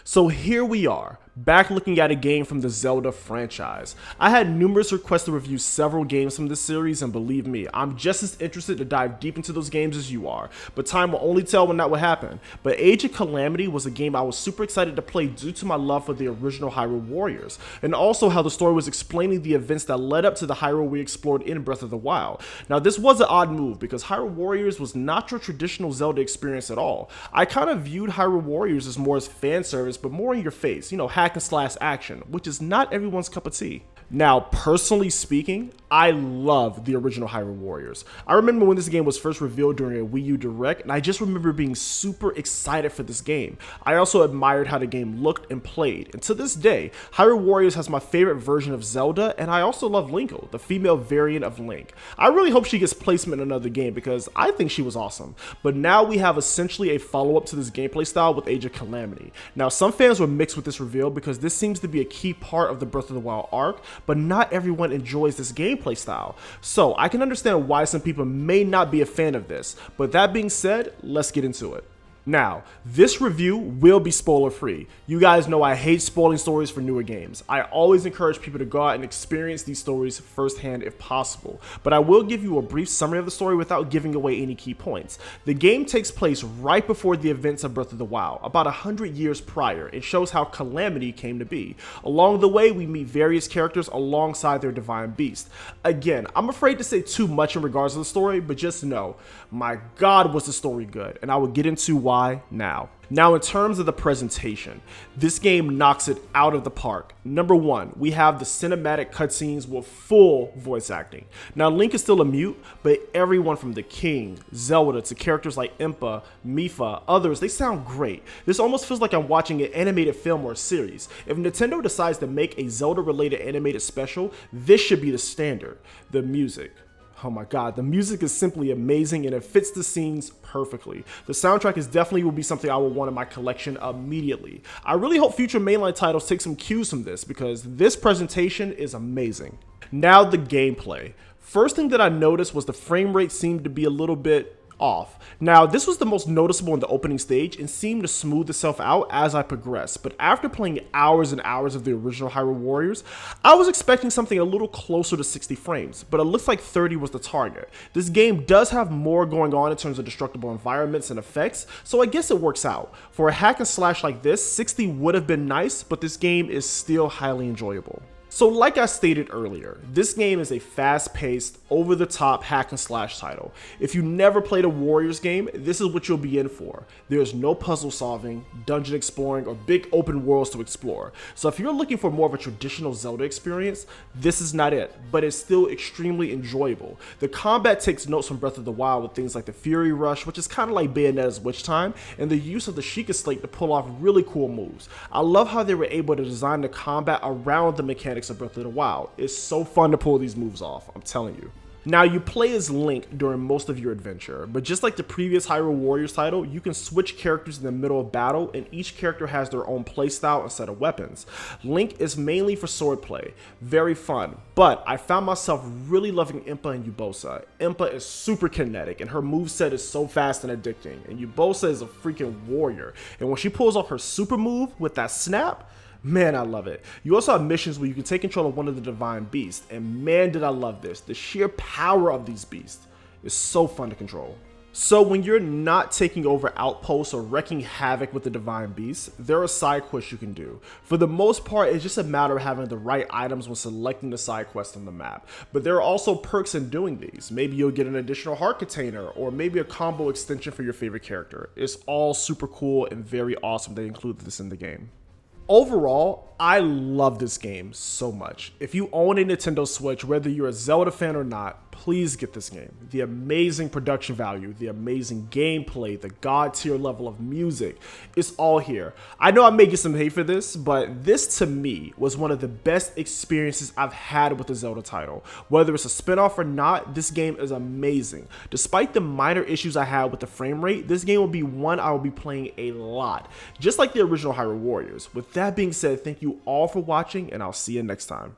So here we are, back looking at a game from the Zelda franchise. I had numerous requests to review several games from this series, and believe me, I'm just as interested to dive deep into those games as you are, but time will only tell when that will happen. But Age of Calamity was a game I was super excited to play due to my love for the original Hyrule Warriors, and also how the story was explaining the events that led up to the Hyrule we explored in Breath of the Wild. Now this was an odd move, because Hyrule Warriors was not your traditional Zelda experience at all. I kind of viewed Hyrule Warriors as more as fan service, but more in your face, hack and slash action, which is not everyone's cup of tea. Now, personally speaking, I love the original Hyrule Warriors. I remember when this game was first revealed during a Wii U Direct, and I just remember being super excited for this game. I also admired how the game looked and played, and to this day, Hyrule Warriors has my favorite version of Zelda, and I also love Linko, the female variant of Link. I really hope she gets placement in another game because I think she was awesome. But now we have essentially a follow-up to this gameplay style with Age of Calamity. Now, some fans were mixed with this reveal because this seems to be a key part of the Breath of the Wild arc, but not everyone enjoys this gameplay style. So I can understand why some people may not be a fan of this, but that being said, let's get into it. Now, this review will be spoiler free. You guys know I hate spoiling stories for newer games. I always encourage people to go out and experience these stories firsthand if possible, but I will give you a brief summary of the story without giving away any key points. The game takes place right before the events of Breath of the Wild, about 100 years prior, and shows how Calamity came to be. Along the way, we meet various characters alongside their divine beast. Again, I'm afraid to say too much in regards to the story, but just know, my god was the story good, and I will get into why now. Now, in terms of the presentation, this game knocks it out of the park. Number one, we have the cinematic cutscenes with full voice acting. Now, Link is still a mute, but everyone from the King, Zelda, to characters like Impa, Mipha, others, they sound great. This almost feels like I'm watching an animated film or a series. If Nintendo decides to make a Zelda-related animated special, this should be the standard. The music. Oh my god, the music is simply amazing and it fits the scenes perfectly. The soundtrack is definitely will be something I will want in my collection immediately. I really hope future mainline titles take some cues from this because this presentation is amazing. Now the gameplay. First thing that I noticed was the frame rate seemed to be a little bit off. Now, this was the most noticeable in the opening stage and seemed to smooth itself out as I progressed, but after playing hours and hours of the original Hyrule Warriors, I was expecting something a little closer to 60 frames, but it looks like 30 was the target. This game does have more going on in terms of destructible environments and effects, so I guess it works out. For a hack and slash like this, 60 would have been nice, but this game is still highly enjoyable. So like I stated earlier, this game is a fast-paced, over-the-top hack and slash title. If you never played a Warriors game, this is what you'll be in for. There's no puzzle solving, dungeon exploring, or big open worlds to explore. So if you're looking for more of a traditional Zelda experience, this is not it, but it's still extremely enjoyable. The combat takes notes from Breath of the Wild with things like the Fury Rush, which is kind of like Bayonetta's Witch Time, and the use of the Sheikah Slate to pull off really cool moves. I love how they were able to design the combat around the mechanics of Breath of the Wild. It's so fun to pull these moves off, I'm telling you. Now, you play as Link during most of your adventure, but just like the previous Hyrule Warriors title, you can switch characters in the middle of battle, and each character has their own playstyle and set of weapons. Link is mainly for swordplay, very fun, but I found myself really loving Impa and Ubosa. Impa is super kinetic, and her moveset is so fast and addicting, and Ubosa is a freaking warrior, and when she pulls off her super move with that snap, man, I love it. You also have missions where you can take control of one of the divine beasts, and man, did I love this. The sheer power of these beasts is so fun to control. So when you're not taking over outposts or wrecking havoc with the divine beasts, there are side quests you can do. For the most part, it's just a matter of having the right items when selecting the side quest on the map. But there are also perks in doing these. Maybe you'll get an additional heart container, or maybe a combo extension for your favorite character. It's all super cool and very awesome they included this in the game. Overall, I love this game so much. If you own a Nintendo Switch, whether you're a Zelda fan or not, please get this game. The amazing production value, the amazing gameplay, the god tier level of music, it's all here. I know I may get some hate for this, but this to me was one of the best experiences I've had with a Zelda title. Whether it's a spinoff or not, this game is amazing. Despite the minor issues I had with the frame rate, this game will be one I will be playing a lot, just like the original Hyrule Warriors. With that being said, thank you all for watching, and I'll see you next time.